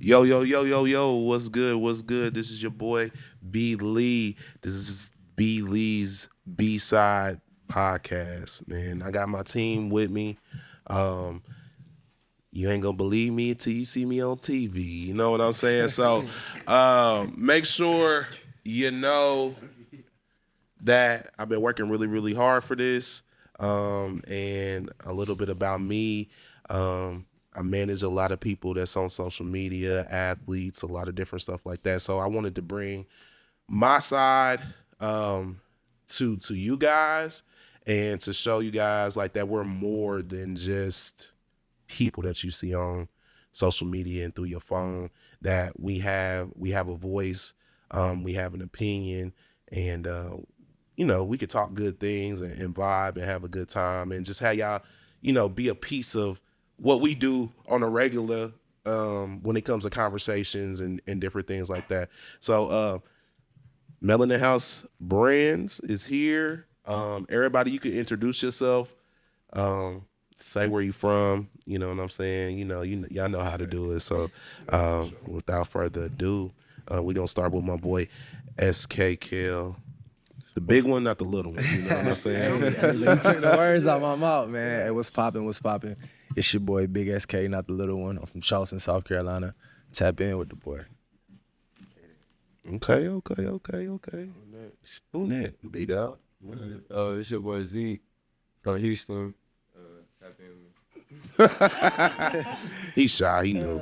Yo, yo, yo, yo, yo, what's good? What's good? This is your boy B Lee. This is B Lee's B.Side podcast, man. I got my team with me. Um, you ain't gonna believe me until you see me on TV. You know what I'm saying? So make sure you know that I've been working really, really hard for this. And a little bit about me. I manage a lot of people that's on social media, athletes, a lot of different stuff like that. So I wanted to bring my side to you guys and to show you guys like that we're more than just people that you see on social media and through your phone. That we have a voice, we have an opinion, and we could talk good things and vibe and have a good time and just have y'all, be a piece of what we do on a regular when it comes to conversations and different things like that. So Melanin House Brands is here. Everybody, you can introduce yourself, say where you from, you know what I'm saying? Y'all know how to do it. So without further ado, we're gonna start with my boy SK Kill. The big one, not the little one. You know what I'm saying? You took the words out my mouth, man. Hey, what's poppin'? What's poppin'? It's your boy Big SK, not the little one. I'm from Charleston, South Carolina. Tap in with the boy. Okay. Who that? Big dog. It's your boy Z from Houston. Tap in. He's shy. He knew.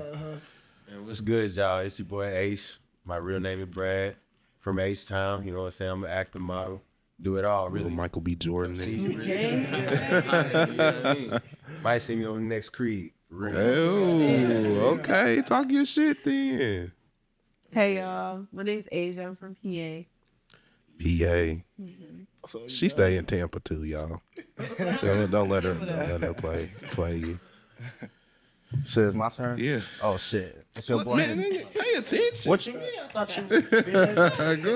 And what's good, y'all? It's your boy Ace. My real name is Brad from H-Town. You know what I'm saying? I'm an actor, model. Do it all, really. Little Michael B. Jordan. Might see me on the next Creed. For real. Oh, okay. Talk your shit then. Hey y'all, my name's Asia. I'm from PA. PA. She stay in Tampa too, y'all. So don't let her play you. Shit, it's my turn? Yeah. Oh, shit. It's your boy. Man, pay attention. What you mean? I thought you Go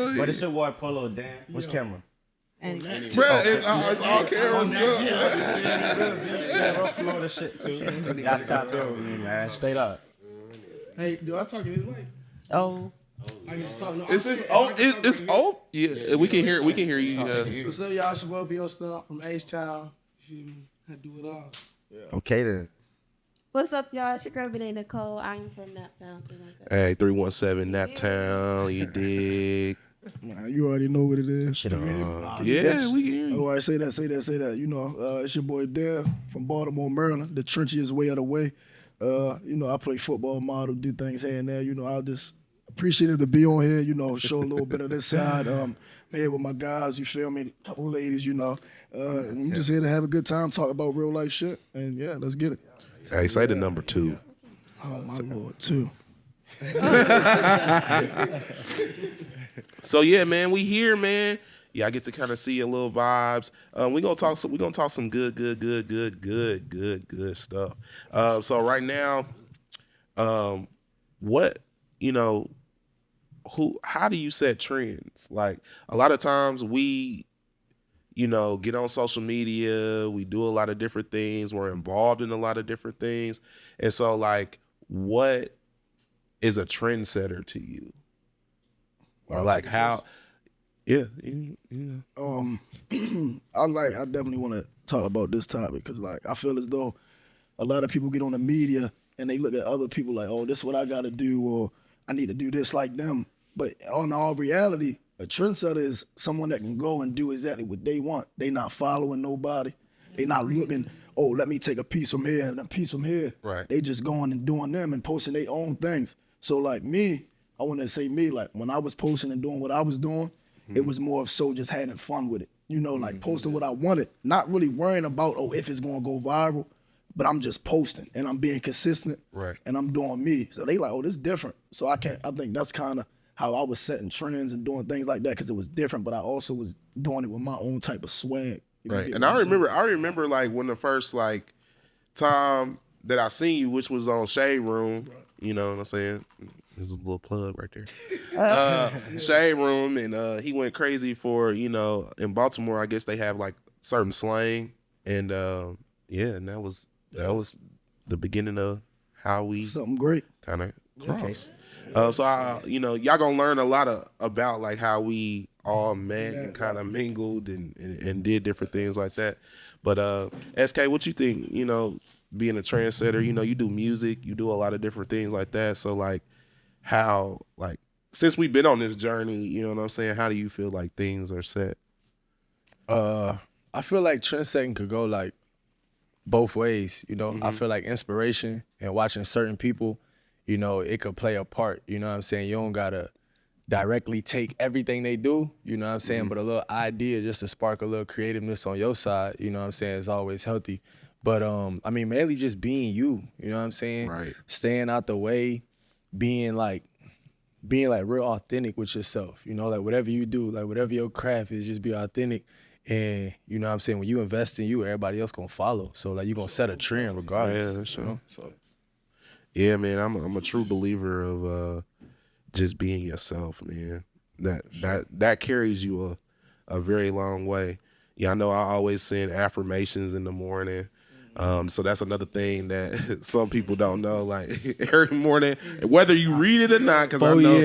ahead. But it's your boy Polo Dan. Which camera? And Bruh, it's all cameras. Yeah, rough Florida shit, too. Y'all top there with me, man. Straight up. Hey, do I talk in his mic? oh, I can just talk. No, Is this it's yeah, we can hear you. What's up, y'all? It's your boy B.Side from H-Town. You feel me? I do it all. Okay, then. what's up, y'all? It's your girl Benay Nicole. I'm from Naptown. Hey, 317 Naptown, you dig? Man, you already know what it is. Shit, man. Yeah, we can hear you. All right, say that. You know, it's your boy Dale from Baltimore, Maryland, the trenchiest way of the way. I play football, model, do things here and there. I'll just appreciate it to be on here, show a little bit of this side. Here with my guys, you feel me? A couple of ladies, and I'm just here to have a good time, talk about real life shit. And yeah, let's get it. Hey, say the number 2. Oh, my Lord, too. So yeah, man, we here, man. Yeah, I get to kind of see your little vibes. We gonna talk some good stuff. So right now, how do you set trends? Like a lot of times we, get on social media, we do a lot of different things, we're involved in a lot of different things. And so like, what is a trendsetter to you? Or like how, yeah. I definitely want to talk about this topic because I feel as though a lot of people get on the media and they look at other people like, oh, this is what I got to do, or I need to do this like them. But on all reality, a trendsetter is someone that can go and do exactly what they want. They not following nobody. They not looking, oh, let me take a piece from here and a piece from here. Right. They just going and doing them and posting their own things. So like me, I want to say me, like when I was posting and doing what I was doing, it was more of so just having fun with it. Like posting what I wanted, not really worrying about, if it's going to go viral, but I'm just posting and I'm being consistent. Right. And I'm doing me. So they like, oh, this is different. So I think that's kind of how I was setting trends and doing things like that because it was different, but I also was doing it with my own type of swag. Right. And I remember like when the first like time that I seen you, which was on Shade Room, you know what I'm saying? There's a little plug right there. Shade Room, and he went crazy for, in Baltimore, I guess they have like certain slang. And and that was the beginning of how we Something great. kind of Cross. So y'all gonna learn a lot about like how we all met and kind of mingled and did different things like that. But SK, what you think? Being a trendsetter, you do music, you do a lot of different things like that. So like, how like since we've been on this journey, you know what I'm saying? How do you feel like things are set? I feel like trendsetting could go like both ways. Mm-hmm. I feel like inspiration and watching certain people, it could play a part. You know what I'm saying? You don't gotta directly take everything they do, you know what I'm saying? Mm-hmm. But a little idea just to spark a little creativeness on your side, you know what I'm saying, is always healthy. But mainly just being you know what I'm saying? Right. Staying out the way, being like real authentic with yourself, like whatever you do, like whatever your craft is, just be authentic. And you know what I'm saying, when you invest in you, everybody else gonna follow. So like you gonna set a trend regardless. Yeah, that's true. So Yeah, man, I'm a true believer of just being yourself, man. That carries you a very long way. Yeah, I know I always send affirmations in the morning. So that's another thing that some people don't know. Like every morning, whether you read it or not, because I know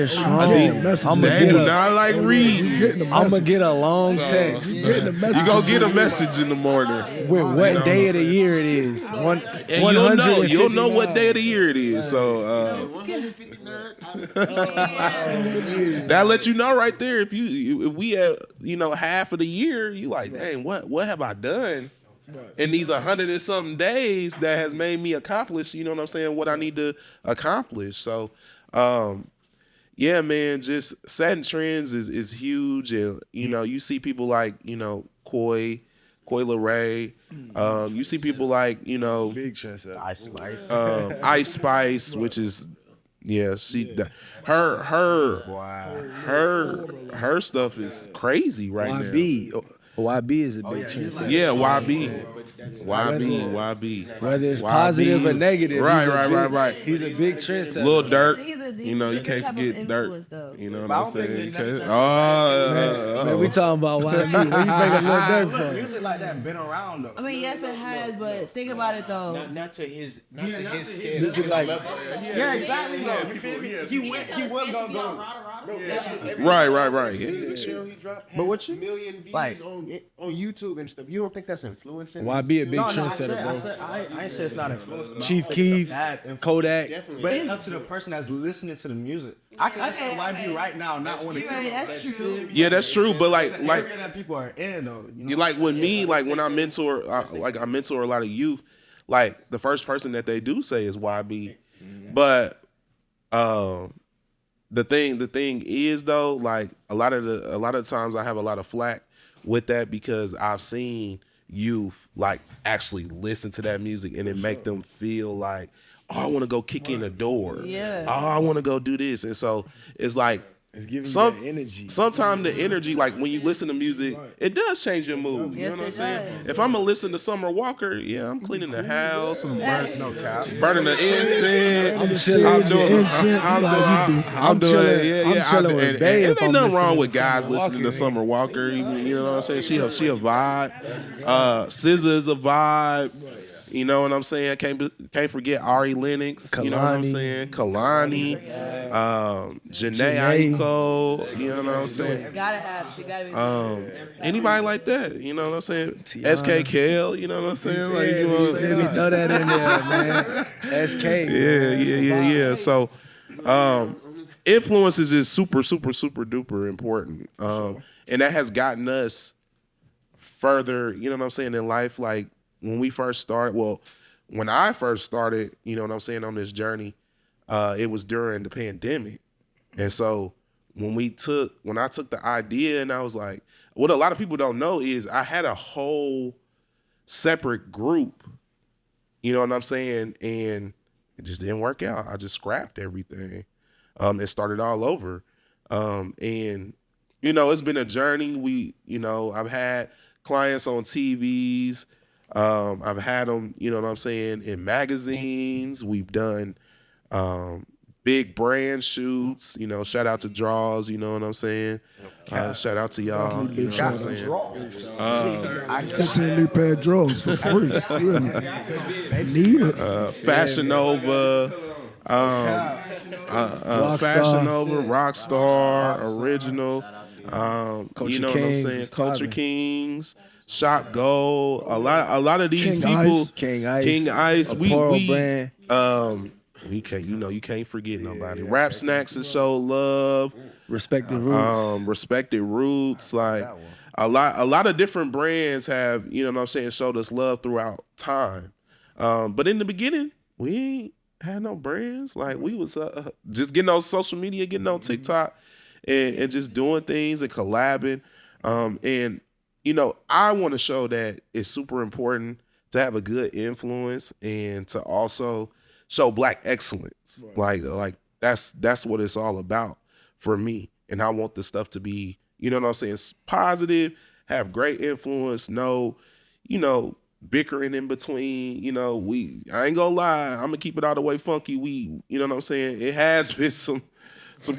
they do not like reading. I'm gonna get a long text. You gonna get a message in the morning. With what day of the year it is. And you'll know what day of the year it is. So that lets you know right there. If we have half of the year, you like, dang, what have I done in these 100 and something days that has made me accomplish, you know what I'm saying, what I need to accomplish. So yeah, man, just setting trends is huge. And you see people like Coi Leray. You see people like Big chance at Ice Spice. Ice Spice, which is her stuff is crazy right now. YB is a big chance. Yeah, YB. Whether it's positive or negative. Right. He's a big trendsetter. Lil Durk. He's a You can't type of forget influence, Durk. though. You know what I I'm don't think saying? they necessarily- Man, we talking about YB. Where you bring a Lil Durk from? Music like that been around though. I mean, yes, it has, but think about it though. Not to his scale. Music like Yeah, exactly. Though. You feel me? He was gonna go. Right. Yeah. Sure, he dropped but what you million views like on YouTube and stuff. You don't think that's influencing? YB a big No, trendsetter, I bro. said I ain't say it's not influencing. Chief Keef, Kodak. But it's up to the person that's listening to the music. I can listen to YB right now, and not want to. Right, that's true. Yeah, that's true. But like area that people are in though. you like with me, like when I mentor, I mentor a lot of youth. Like the first person that they do say is YB, but the thing is though, like a lot of times I have a lot of flack with that because I've seen youth like actually listen to that music and it make them feel like, oh, I want to go kick in the door. Yeah. Oh, I want to go do this, and so it's like. It's giving you that energy. Sometimes the energy, like when you listen to music, it does change your mood. You know what I'm saying? If I'm gonna listen to Summer Walker, yeah, I'm cleaning the house, I'm burning the incense. I'm chilling with Bay. And ain't nothing wrong with guys listening to Summer Walker. You know what I'm saying? She a vibe. SZA is a vibe. You know what I'm saying? Can't forget Ari Lennox. You know what I'm saying? Kalani, Janae Aiko. You know what I'm saying? She gotta be. Anybody like that? You know what I'm saying? SK Kale. You know what I'm saying? Like you Let me throw that in there, man. SK. Yeah. So, influence is just super duper important. And that has gotten us further. You know what I'm saying in life, like. When I first started, you know what I'm saying, on this journey, it was during the pandemic. And so when I took the idea and I was like, what a lot of people don't know is I had a whole separate group, you know what I'm saying? And it just didn't work out. I just scrapped everything. And started all over. And, it's been a journey. I've had clients on TVs. I've had them, you know what I'm saying, in magazines. We've done big brand shoots, shout out to Draws, you know what I'm saying? Shout out to y'all, you know what I'm saying? I can send a new pair of drawers for free. Really. They need it. Fashion Nova, Fashion Nova, Rockstar, Original. You know what I'm Kings saying? is Culture popping. Kings, Shop Gold. A lot of these King people. Ice. King Ice, Apparel brand. You can't, you can't forget nobody. Rap Snacks and Show Love. Respected Roots. Respected Roots. Like a lot of different brands have, you know what I'm saying, showed us love throughout time. But in the beginning, we ain't had no brands. Like we was just getting on social media, getting on TikTok, and just doing things and collabing. And you know, I want to show that it's super important to have a good influence and to also show Black excellence. Like that's what it's all about for me. And I want the stuff to be, you know what I'm saying, positive, have great influence, bickering in between, I ain't gonna lie, I'm gonna keep it all the way funky. You know what I'm saying? It has been some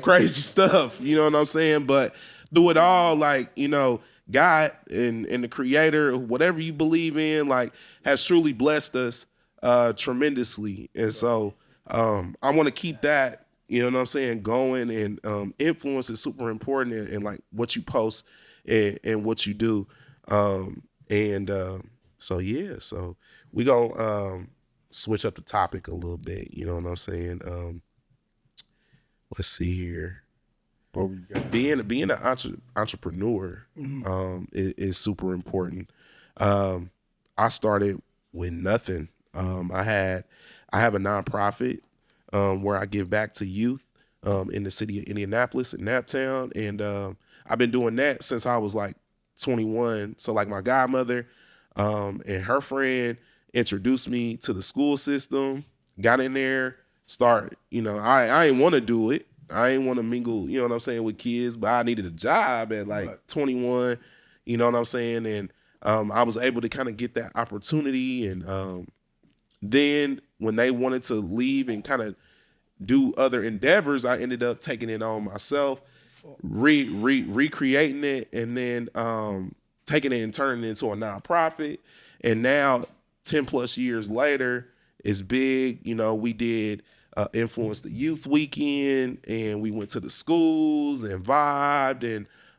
crazy stuff, you know what I'm saying? But through it all, like, God and the creator, whatever you believe in, like, has truly blessed us tremendously. And so I want to keep that, you know what I'm saying, going. And influence is super important in like what you post and what you do. So yeah, so we gonna switch up the topic a little bit, you know what I'm saying? Let's see here. Being an entrepreneur is super important. I started with nothing. I have a nonprofit where I give back to youth in the city of Indianapolis, in Naptown, and I've been doing that since I was like 21. So like my godmother and her friend introduced me to the school system. Got in there, start. I ain't want to do it. I ain't want to mingle, you know what I'm saying, with kids, but I needed a job at like 21, you know what I'm saying? And I was able to kind of get that opportunity. And then when they wanted to leave and kind of do other endeavors, I ended up taking it on myself, recreating it, and then taking it and turning it into a nonprofit. And now 10 plus years later, it's big. We did Influence the Youth Weekend, and we went to the schools and vibed,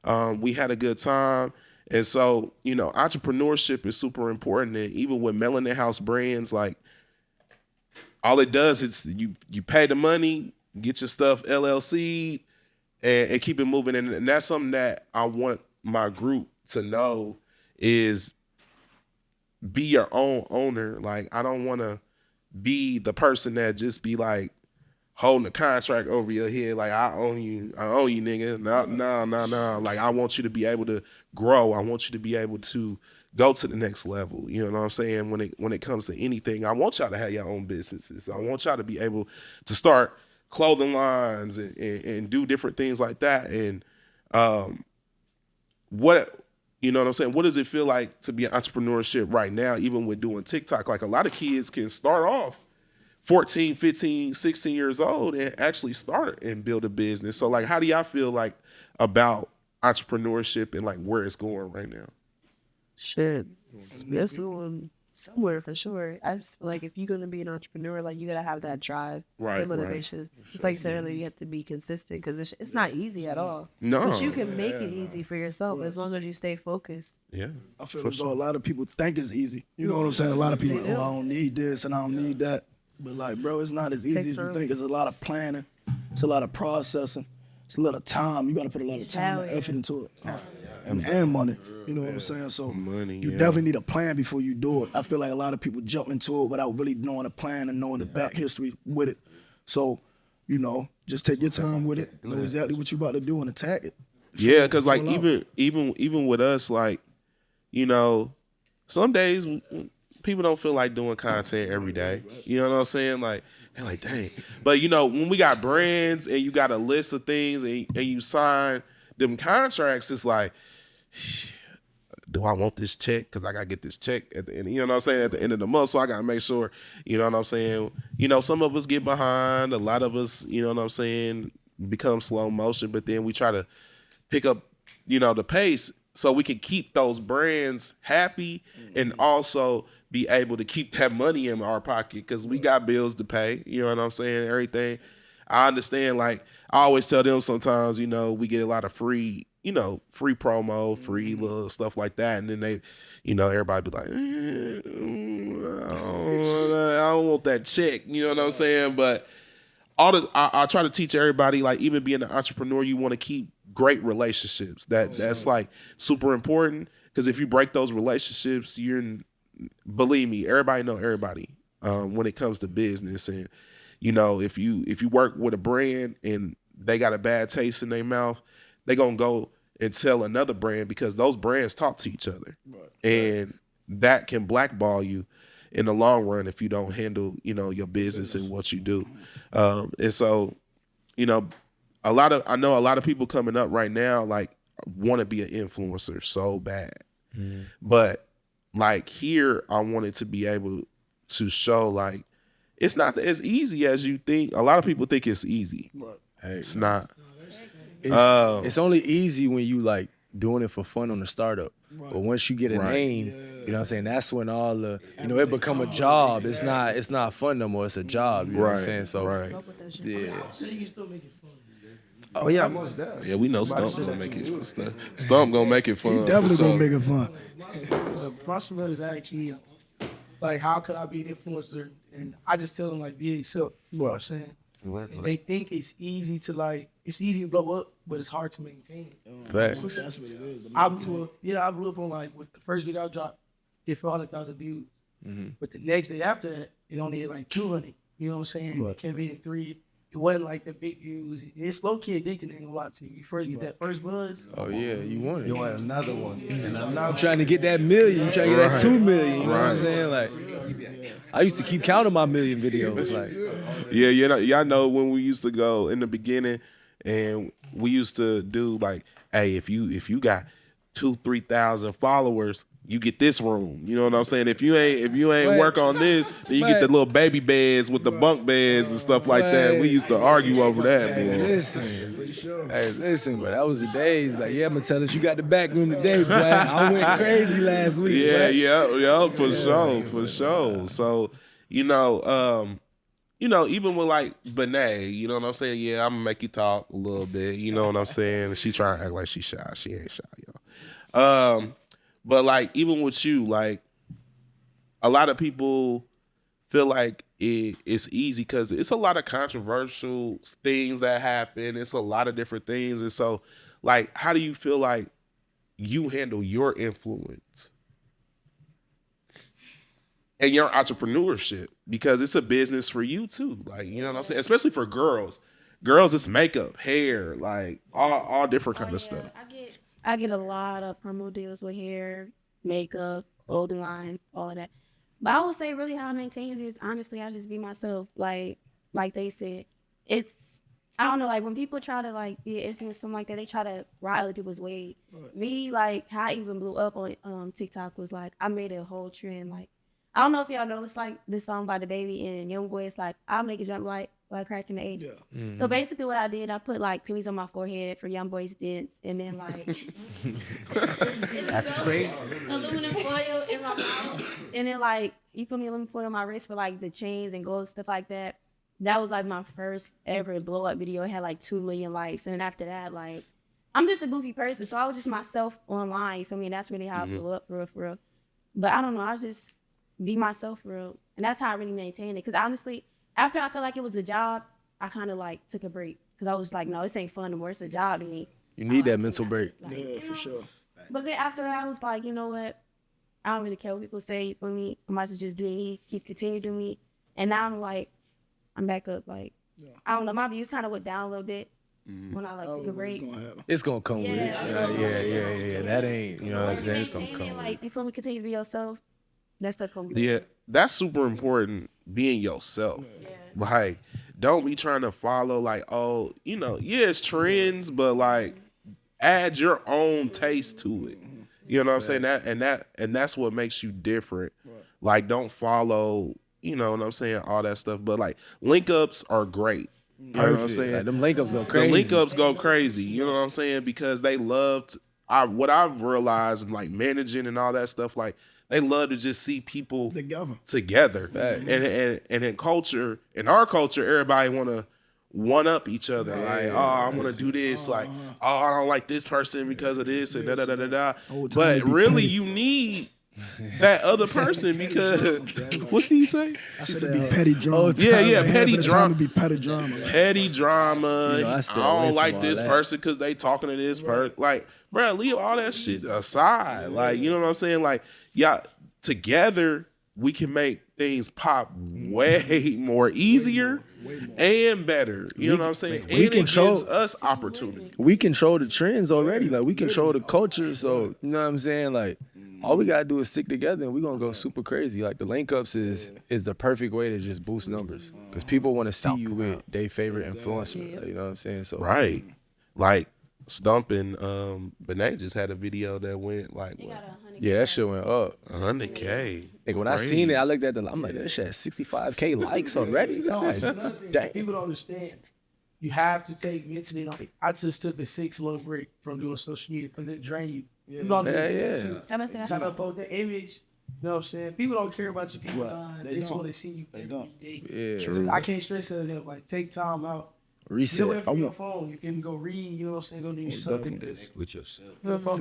and we had a good time. And so, entrepreneurship is super important. And even with Melanin House Brands, like, all it does is you pay the money, get your stuff LLC, and keep it moving. And that's something that I want my group to know is be your own owner. Like, I don't want to be the person that just be like holding a contract over your head. Like, I own you, nigga. No. Like, I want you to be able to grow. I want you to be able to go to the next level. You know what I'm saying? When it comes to anything, I want y'all to have your own businesses. I want y'all to be able to start clothing lines and do different things like that. And you know what I'm saying? What does it feel like to be an entrepreneurship right now, even with doing TikTok? Like, a lot of kids can start off 14, 15, 16 years old and actually start and build a business. So like, how do y'all feel like about entrepreneurship and like where it's going right now? Shit, it's going somewhere for sure. I just feel like if you're gonna be an entrepreneur, like, you gotta have that drive, Right, and motivation. Just like you said earlier, you have to be consistent because it's not easy at all. No. But you can make it easy for yourself as long as you stay focused. Yeah. I feel as though a lot of people think it's easy. You know what I'm saying? A lot of people, I don't need this and I don't need that. But like, bro, it's not as easy as you think. It's a lot of planning. It's a lot of processing. It's a lot of time. You got to put a lot of time and effort into it. And money. You know what I'm saying? So Money, you yeah. definitely need a plan before you do it. I feel like a lot of people jump into it without really knowing the plan and knowing the back history with it. So, just take your time with it. Know exactly what you're about to do and attack it. Yeah, because like even with us, like, some days people don't feel like doing content every day. You know what I'm saying? Like, they're like, dang. But when we got brands and you got a list of things and you sign them contracts, it's like, do I want this check? Because I got to get this check at the end, you know what I'm saying, at the end of the month. So I got to make sure, you know what I'm saying? Some of us get behind. A lot of us, you know what I'm saying, become slow motion. But then we try to pick up, the pace. so we can keep those brands happy and also be able to keep that money in our pocket because we got bills to pay. You know what I'm saying? Everything. I understand. Like I always tell them sometimes, you know, we get a lot of free, you know, free promo, free little stuff like that, and then they, you know, everybody be like, I don't want that check. You know what I'm saying? But I try to teach everybody, like even being an entrepreneur, you want to keep great relationships. That's like super important because if you break those relationships, believe me, everybody know everybody when it comes to business. And you know, if you work with a brand and they got a bad taste in their mouth, they gonna go and tell another brand because those brands talk to each other, and that can blackball you in the long run if you don't handle, you know, your business and what you do. And so, you know, I know a lot of people coming up right now like want to be an influencer so bad, but like here I wanted to be able to show like it's not as easy as you think. A lot of people think it's easy. Hey, It's not. it's only easy when you like doing it for fun on the startup. But once you get a name, you know what I'm saying, that's when all the, you know, it become a job. It's not fun no more. It's a job. You know what I'm saying? So yeah. So you can still make it fun. Oh yeah, most definitely. Yeah, we know Stump gonna make it. Stump gonna make it fun. He definitely for gonna sure. make it fun. The possible is actually like, how could I be an influencer? And I just tell them like, be yourself. You know what I'm saying? And they think it's easy to like, it's easy to blow up, but it's hard to maintain it. Facts. That's what it is. I blew up on like with the first video I dropped, it 400,000 views. But the next day after that, it only hit like 200. You know what I'm saying? It kept hitting 3. It wasn't like the big views. It's low key addicting, ain't gonna lie to you. You first get that first buzz. Oh yeah, you want it. You want another one? And I'm another. trying to get that million. You trying to get that 2 million. You know what I'm saying? Like, I used to keep counting my million videos. Like, Yeah, y'all know when we used to go in the beginning, and we used to do like, hey, if you got 2,000-3,000 followers, you get this room. You know what I'm saying? If you ain't But- work on this, then you get the but- little baby beds with the bunk beds and stuff like that. We used to argue over that, hey, boy. listen, but that was the days. Like, yeah, I'm gonna tell us you got the back room today, boy. I went crazy last week. Yeah, boy. yeah, for sure. So, you know, even with like Benet, you know what I'm saying? Yeah, I'm gonna make you talk a little bit. You know what I'm saying? She trying to act like she shy. She ain't shy, yo. But like even with you, like a lot of people feel like it's easy because it's a lot of controversial things that happen. It's a lot of different things, and so like, how do you feel like you handle your influence and your entrepreneurship, because it's a business for you too, like, you know what I'm saying, especially for girls. It's makeup, hair, like all different kind of stuff. I get a lot of promo deals with hair, makeup, clothing line, all of that. But I would say really how I maintain it is honestly I just be myself. Like they said, it's, I don't know, like when people try to like be an influencer, something like that, they try to ride other people's way. Me, like how I even blew up on TikTok was like I made a whole trend. Like I don't know if y'all know, it's like this song by the Baby and Young Boy. It's like I'll make it jump like cracking the 80. So basically what I did, I put like pennies on my forehead for Young Boy's dance, and then like That's crazy. aluminum foil in my mouth, and then like you put me aluminum foil on my wrist for like the chains and gold stuff like that. That was like my first ever blow up video. It had like 2 million likes, and then after that, like I'm just a goofy person, so I was just myself online. You feel me? And that's really how I blew up for real. But I don't know, I just be myself for real, and that's how I really maintain it. Cause honestly, after I felt like it was a job, I kind of like took a break because I was like, no, this ain't fun anymore. It's a job to me. You need that mental break. Like, Yeah, you for know? sure. But then after that, I was like, you know what? I don't really care what people say for me. I might as well just do me, continue doing me. And now I'm like, I'm back up. Like, I don't know, my views kind of went down a little bit when I like took a break. It's gonna come with it. Yeah, Yeah. That ain't, you know what I'm saying? It's gonna And come then, with like, it. you feel me? Continue to be yourself. That stuff comes. Yeah, that's super important, being yourself. Like, don't be trying to follow like, oh, you know, yeah, it's trends, but like add your own taste to it. You know what I'm saying? And that's what makes you different. Like, don't follow, you know what I'm saying, all that stuff. But like, link ups are great. You know what I'm saying? Like, them link ups go The crazy. link ups go crazy. You know what I'm saying? Because they loved. what I've realized, like managing and all that stuff, like they love to just see people together. And in culture, in our culture, everybody want to one up each other. Like, oh, I want to do this. Like, oh, I don't like this person because of this and da da da da da. But really, you need that other person because what did he say? I said it'd be petty drama. Yeah, petty drama. Be petty drama. Like. Petty drama. You know, I don't like this person because they talking to this person. Like, bro, leave all that shit aside. Like, you know what I'm saying? Like, yeah, together we can make things pop way more easier and better. You know what I'm saying? And it gives us opportunity. We control the trends already. Like, we control the culture. So, you know what I'm saying? Like, all we gotta do is stick together and we're gonna go super crazy. Like, the link ups is the perfect way to just boost numbers. Because people wanna see you with their favorite influencer. Like, you know what I'm saying? So right. Like Stump and Benet just had a video that went like yeah, that shit went up. 100K. Like, when I seen it, I looked at I'm like, that shit has 65K likes already. No, Like, it's another thing. dang. People don't understand. You have to take mentally. Like, I just took a 6-month break from doing social media because it drains you. You know what I'm saying? Trying to upload the image. You know what I'm saying? People don't care about your people. They just want to see you every day. Yeah. True. I can't stress it enough. Like, take time out. Reset. Get away from your phone. You can go read. You know what I'm saying? Go do something. With yourself. I want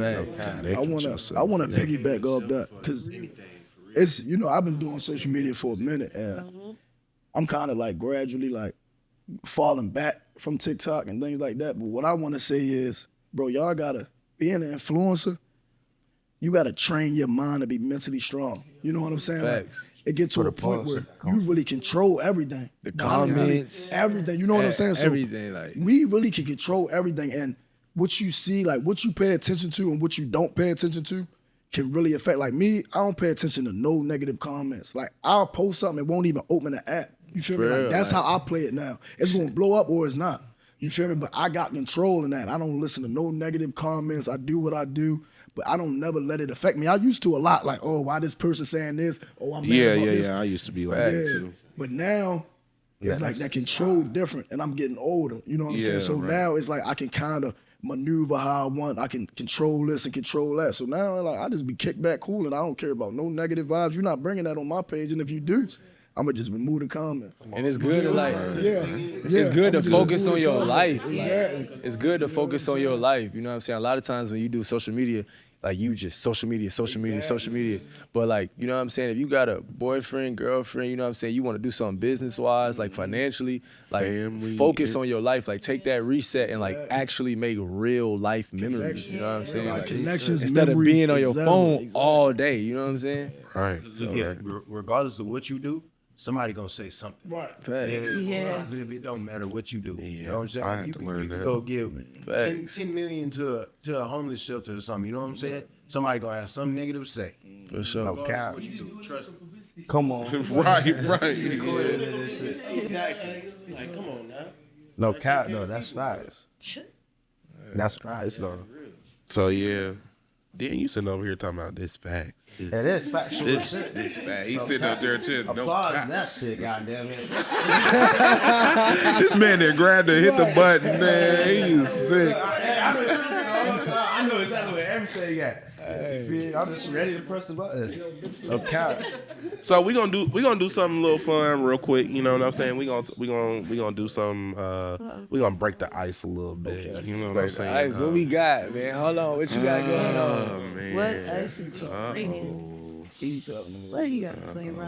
to piggyback off that because it's, you know, I've been doing social media for a minute and I'm kind of like gradually like falling back from TikTok and things like that. But what I want to say is, bro, y'all gotta be an influencer. You gotta train your mind to be mentally strong. You know what I'm saying? Like, it gets to a point where you really control everything. The comments, everything. You know what I'm saying? So everything. Like, we really can control everything, and what you see, like what you pay attention to and what you don't pay attention to can really affect. Like me, I don't pay attention to no negative comments. Like, I'll post something, it won't even open the app. You feel me? Like, that's how I play it now. It's gonna blow up or it's not. You feel me? But I got control in that. I don't listen to no negative comments. I do what I do, but I don't never let it affect me. I used to a lot, like, oh, why this person saying this? Oh, I'm mad about this. I used to be like that too. But now it's like that control different, and I'm getting older. You know what I'm saying? So now it's like I can kind of maneuver how I want. I can control this and control that. So now, like, I just be kicked back cool, and I don't care about no negative vibes. You're not bringing that on my page, and if you do, I'm gonna just remove the comment. And it's good to like, it's good to focus on your life. Like, it's good to focus on your life. You know what I'm saying? A lot of times when you do social media, like, you just social media. But like, you know what I'm saying? If you got a boyfriend, girlfriend, you know what I'm saying? You want to do something business-wise, like financially, like family, focus on your life. Like, take that reset and like actually make real life memories. You know what I'm saying? Like, Like, connections, instead of memories, being on your phone all day. You know what I'm saying? Right. So, yeah, regardless of what you do, somebody gonna say something. Right. Yeah. It don't matter what you do. You know what I'm saying? I had you to can, learn you can that. go give 10 million to a homeless shelter or something. You know what I'm saying? Somebody gonna have something negative to say. For sure. No cap. Trust me. Come on. right. Exactly. Like, come on now. No cap. No, that's facts. That's facts, though. So yeah. Then you sitting over here talking about this facts. It is factual shit. This fact. He's sitting up there too. No Applause cap. that shit, goddamn it. This man that grabbed and hit the button, man. He was sick. I know exactly what everything got. I'm just ready to press the button. No cap. So we gonna do something a little fun real quick. You know what I'm saying? We gonna do some. We gonna break the ice a little bit. You know what I'm saying? All right, so what we got, man? Hold on, what you got going on? Oh man. What else you talking? What you got to say, bro?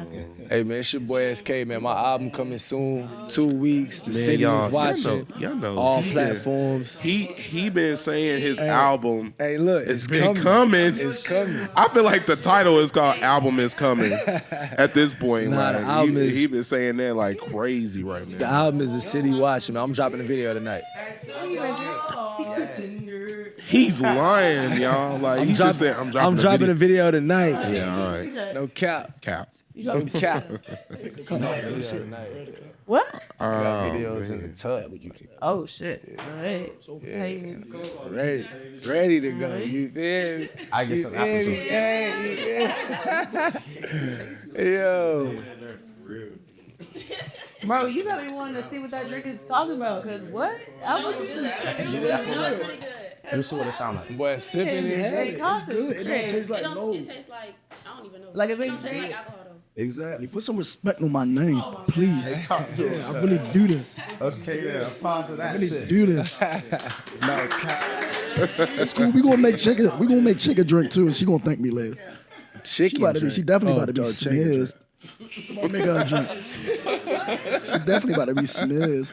Hey man, it's your boy SK, man. My album coming soon. 2 weeks. The city y'all, is watching. y'all know all he platforms. He been saying his album. Hey, look, It's been coming. It's coming. I feel like the title is called "Album Is Coming" at this point. Nah, the Like, album is- he been saying that like crazy right The now. album is the city watching, man. I'm dropping a video tonight. He's lying, y'all. Like he just said, I'm dropping a video tonight. Yeah, all right. No cap. Caps. No cap. What? Videos in the tub. Oh shit! Hey. Ready to go. You feel me? I get some apple sauce. Yo. Bro, you gotta be wanting to see what that drink is talking about. Cause what? I want you to. Let me see what it sound like. Boy, sipping She it. had it. It's good. It don't taste like It no. tastes like, I don't even know. Like, if It it don't taste like good. alcohol though. Exactly. Put some respect on my name, please. Yeah, I really do this. Okay, yeah, pause of I that really shit. do this. It's cool. We gonna make chicken. We gonna make chicken drink too, and she gonna thank me later. She Chicken about to be. She definitely about to be chicken drink. smeared. Somebody make her a drink. She definitely about to be smeared.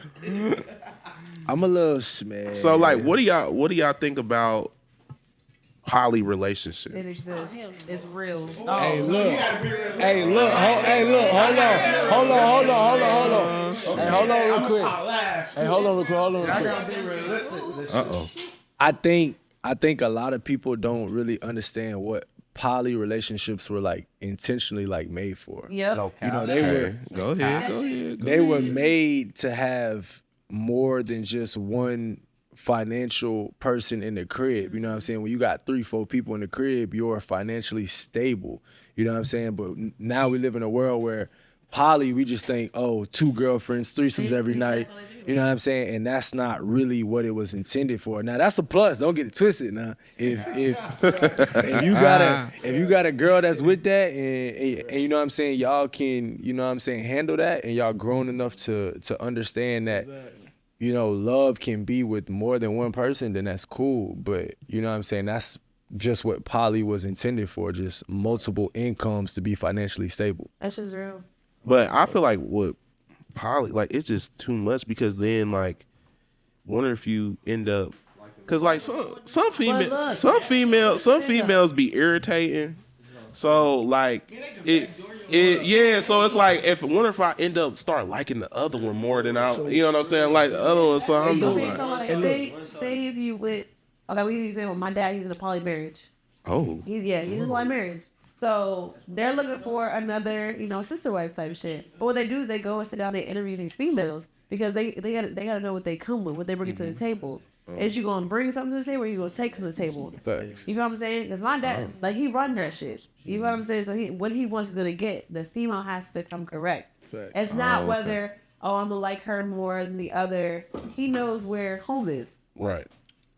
I'm a little smashed. So like, what do y'all think about poly relationship? It exists. It's real. Hey, look. Hey, look. Hold on. Hey, hold on real quick. Hey, hold on real quick. I think a lot of people don't really understand what poly relationships were like intentionally like made for. Yep. You know, they were Go ahead. they were made to have more than just one financial person in the crib. You know what I'm saying? When you got 3-4 people in the crib, you're financially stable. You know what I'm saying? But now we live in a world where poly, we just think, oh, 2 girlfriends, threesomes every night. You know what I'm saying? And that's not really what it was intended for. Now that's a plus. Don't get it twisted. Now, if you got a girl that's with that, and you know what I'm saying, y'all can, you know what I'm saying, handle that, and y'all grown enough to understand that, you know, love can be with more than one person, then that's cool. But you know what I'm saying, that's just what poly was intended for, just multiple incomes to be financially stable. That's just real. But I feel like with poly, like it's just too much because then like, wonder if you end up, cause like some females be irritating. So like so it's like wonder if I end up start liking the other one more than you know what I'm saying, like the other one. So I'm just like, Say if you with, okay, we use example. My dad, he's in a poly marriage. oh, He's in a poly marriage. So they're looking for another, you know, sister wife type shit. But what they do is they go and sit down and interview these females because they gotta know what they come with, what they bring to the table. Is you gonna bring something to the table or you gonna take from the table? Facts. You feel what I'm saying? Because my dad, like, he run that shit. You know what I'm saying? So what he wants is gonna get. The female has to come correct. Facts. It's not whether, I'm gonna like her more than the other. He knows where home is. right.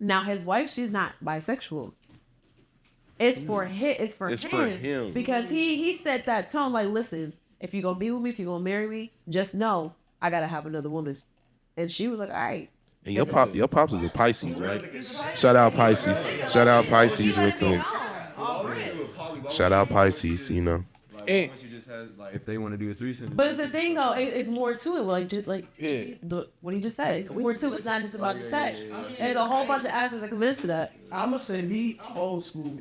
Now his wife, she's not bisexual. It's for him. It's for him. Because he set that tone. Like, listen, if you're gonna be with me, if you're gonna marry me, just know I gotta have another woman. And she was like, all right. And your pops is a Pisces, right? Shout out Pisces real quick. Shout out Pisces, you know. And If they want to do a threesome. But it's the thing though, it's more to it. Like, just like what he just said. It's more to it. It's not just about the sex. There's a whole bunch of aspects that come into that. I'ma say me, I'm old school.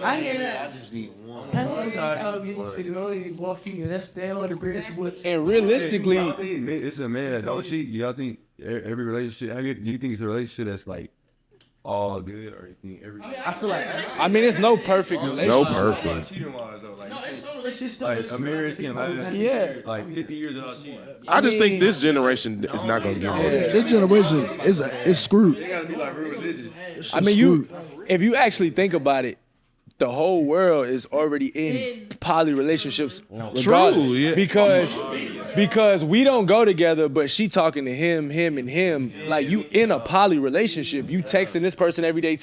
I hear that. I just need one. Only need one female. That's all the greatest woods. and realistically, It's a man that don't cheat. Y'all think every relationship? Do you think it's a relationship that's like all good, or you think every? I feel like I mean, it's no perfect relationship. No perfect. Cheating wise though, like it's just still like a marriage can last Yeah. like 50 years without cheating. I just think this generation is not gonna get it. Yeah, this generation is screwed. They gotta be like real religious. I mean, if you actually think about it, the whole world is already in poly relationships regardless. True, yeah. Because we don't go together, but she talking to him, and him. Like, you in a poly relationship. You texting this person every day,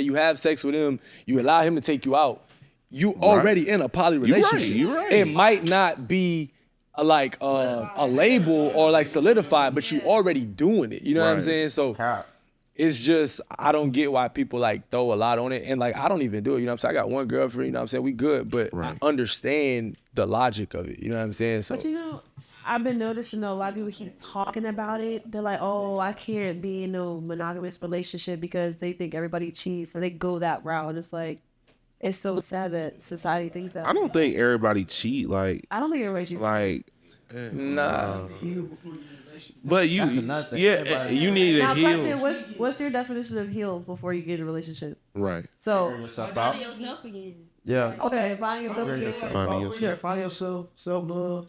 you have sex with him, you allow him to take you out. You already in a poly relationship. You right. It might not be a label or like solidified, but you already doing it. You know what I'm Right. saying? So it's just, I don't get why people like throw a lot on it. And like, I don't even do it. You know what I'm saying? I got one girlfriend, you know what I'm saying? We good, but Right. I understand the logic of it. You know what I'm saying? So But you know, I've been noticing though, a lot of people keep talking about it. They're like, oh, I can't be in no monogamous relationship because they think everybody cheats. So they go that route. And it's like, it's so sad that society thinks that. I don't think everybody cheat. Like, I don't think everybody cheats. nah. but you need to Now, heal. question, what's your definition of heal before you get in a relationship? Right. So, What's up, out? Yeah. okay, finding yourself again. Finding yourself. Yeah, find yourself, self-love,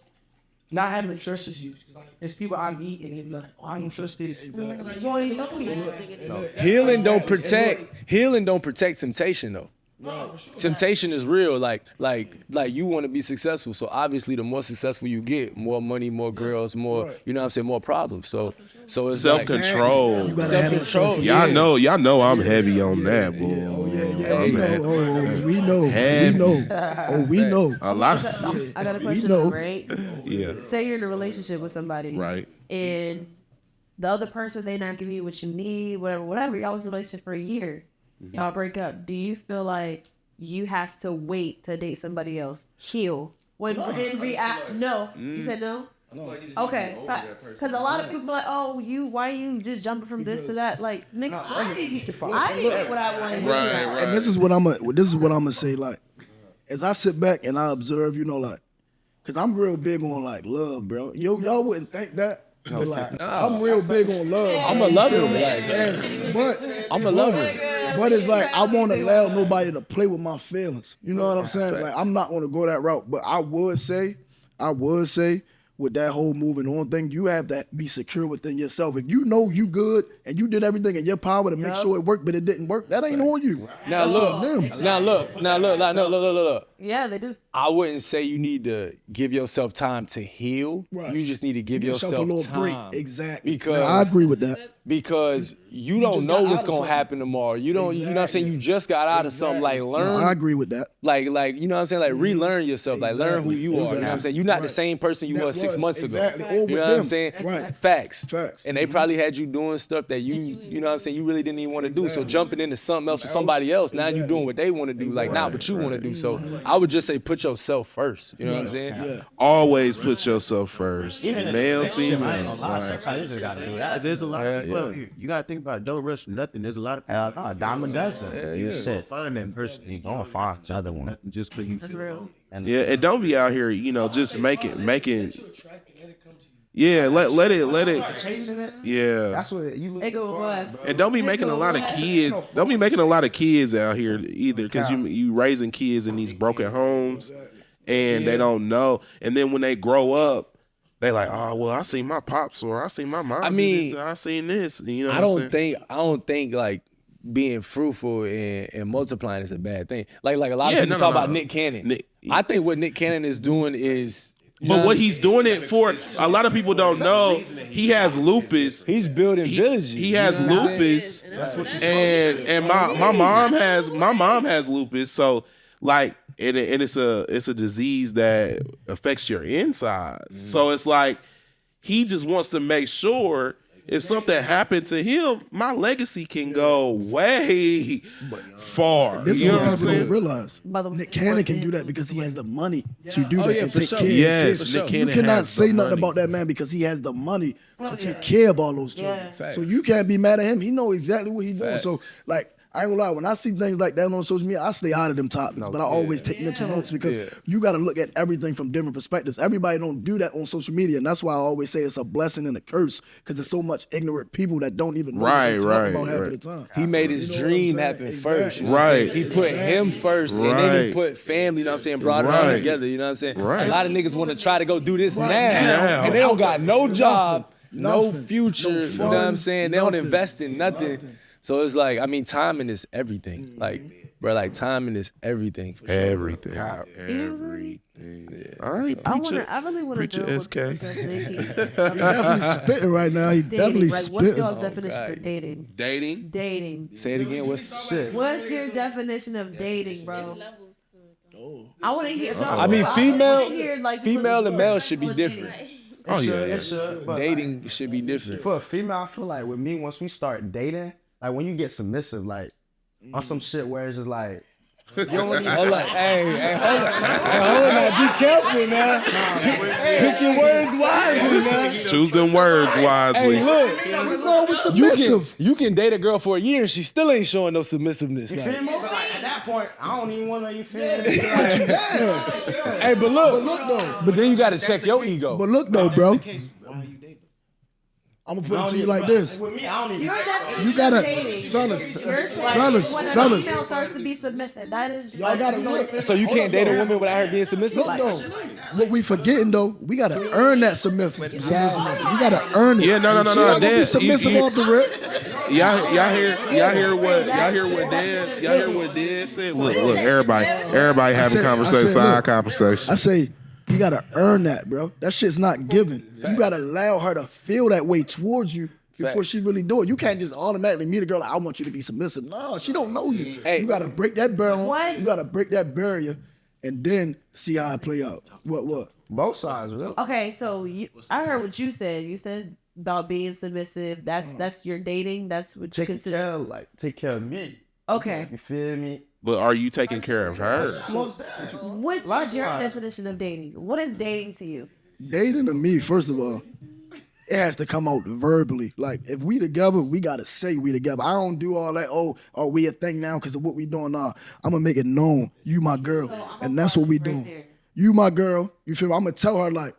not having to trust issues. Like, there's people I meet and they're like, oh, I don't trust this. You won't even know me. Healing don't protect temptation though. Temptation is real. Like you want to be successful. So obviously, the more successful you get, more money, more girls, more you know what I'm saying, more problems. So it's self-control. You gotta have that Self-control. self-control. Y'all know I'm heavy on that, boy. We know. We know. A lot. I got a question, know. right? Yeah. Say you're in a relationship with somebody, Right. and the other person, they not giving you what you need, whatever. Y'all was in a relationship for a year. Y'all break up. Do you feel like you have to wait to date somebody else, heal? When in react, no. You said no? No. Okay. Because a lot of people be like, oh, why you just jumping from this to that? Like, nigga, I didn't get what I wanted. Right. And this is what I'm gonna say. Like, as I sit back and I observe, you know, like, cause I'm real big on like love, bro. Y'all wouldn't think that. But like, I'm real big on love. I'm a lover, but I'm a lover. But it's like I won't allow nobody to play with my feelings. You know what I'm saying? Like I'm not gonna go that route. But I would say, with that whole moving on thing, you have to be secure within yourself. If you know you good and you did everything in your power to make sure it worked, but it didn't work, that ain't on you. Now look. Yeah, they do. I wouldn't say you need to give yourself time to heal. Right. You just need to give yourself a little time. break. Exactly. Because I agree with that. Because you don't just know got what's out of gonna something. happen tomorrow. You don't. You know what I'm saying. You just got out of something. Like learn. No, I agree with that. Like you know what I'm saying. Like relearn yourself. Like learn who you are. You know what I'm saying. You're not the same person you That was 6 months exactly. ago. Or You with know what them. I'm saying. Right. Facts. Facts. And they probably had you doing stuff that you know what I'm saying. You really didn't even want to do. So jumping into something else with somebody else. Now you doing what they want to do. Like not what you want to do. So I would just say put yourself first. You know what I'm saying. Yeah. Always put yourself first. Male, I female. ain't gonna lie, sometimes you just gotta do that. There's a lot of people out here. You gotta think about it. Don't rush for nothing. There's a lot of people. A dime a dozen. You should find that person. You Gonna find the other one. just because you That's real. Yeah, and don't be out here, you know, just making. Yeah, let it. Chasing it. Yeah. That's what you look They go with what? And don't be making a lot of kids. Don't be making a lot of kids out here either, because you raising kids in these broken homes, and they don't know. And then when they grow up, they like, oh well, I seen my pops or I seen my mom. I mean, do this, I seen this. You know, I what I'm saying? don't think like being fruitful and multiplying is a bad thing. Like a lot of Yeah, people no, talk no, about no. Nick Cannon. Nick- I think what Nick Cannon is doing is. But what he's doing it for, a lot of people don't know. He has lupus. He's building villages. He has you know what I'm lupus, and my mom has lupus. So like, and it's a disease that affects your insides. So it's like he just wants to make sure if something happened to him, my legacy can go way far. This You is know what what I'm people don't saying? realize. By the Nick Cannon can do that because he has the money to do Oh, that yeah, and for take sure. care of Yes, his Nick kids. Cannon You cannot has say the nothing money. about that man because he has the money to take care of all those children. Yeah. So you can't be mad at him. He know exactly what he's doing. Facts. So like, I ain't gonna lie, when I see things like that on social media, I stay out of them topics, but I always take mental notes because you got to look at everything from different perspectives. Everybody don't do that on social media, and that's why I always say it's a blessing and a curse because there's so much ignorant people that don't even know what they're talking about half of the time. He made his You know what I'm dream saying? happen Exactly. first. You know what I'm saying? Right. He put him first, and then he Right. put family, you know what I'm saying, brought it all Right. together, you know what I'm saying? Right. A lot of niggas want to try to go do this now, Now. and they don't got no job, no Nothing. future, No you know what I'm funds, saying? They don't nothing. invest in nothing. So it's like, I mean, timing is everything. Like, bro, like timing is everything. Everything. Everything. All right, I really want to preacher know SK. what definition He definitely spitting right now. He dating. definitely Like, what's spitting. y'all's definition of dating? Dating. Dating. Say it again. What's shit? What's your definition of dating, bro? I want to hear. I mean, wanna female, hear, like, female and what- male should be different. Oh yeah. It should, but Dating should be different. for a female, I feel like with me, once we start dating, like when you get submissive, like on some shit where it's just like, you don't even Hold on, hey, hold on, now, be careful now. Pick your words wisely now. Choose them words wisely. Hey, look, What's wrong with you submissive? can date a girl for a year and she still ain't showing no submissiveness. You like. feel me? But like at that point, I don't even want to, you feel me? Hey, but look, though. but then you gotta check your ego. But look though, bro. I'm gonna put it to you like this. With me, I don't even. Your definition You gotta- of dating. fellas, Yours, like, fellas, when a fellas. female starts to be submissive, that is. Y'all gotta look. So you can't date a woman without her being submissive? Look though, what we forgetting though, we gotta earn that submissive. We gotta earn it. Yeah, no. She not gonna be Then submissive you- off the rip. hear what Dad said? Look, everybody having conversation, side conversation. I say, you gotta earn that, bro. That shit's not given. You gotta allow her to feel that way towards you before she really do it. You can't just automatically meet a girl like, I want you to be submissive. No, she don't know you. Hey. You gotta break that barrier. What? You gotta break that barrier and then see how it play out. What? Both sides, really. Okay, so I heard what you said. You said about being submissive. That's your dating. That's what you consider. Take care of me. Okay. You feel me? But are you taking care of her? What's your definition of dating? What is dating to you? Dating to me, first of all, it has to come out verbally. Like, if we together, we gotta say we together. I don't do all that, oh, are we a thing now because of what we doing now. I'm gonna make it known, you my girl. And that's what we doing. There. You my girl, you feel me? I'm gonna tell her, like,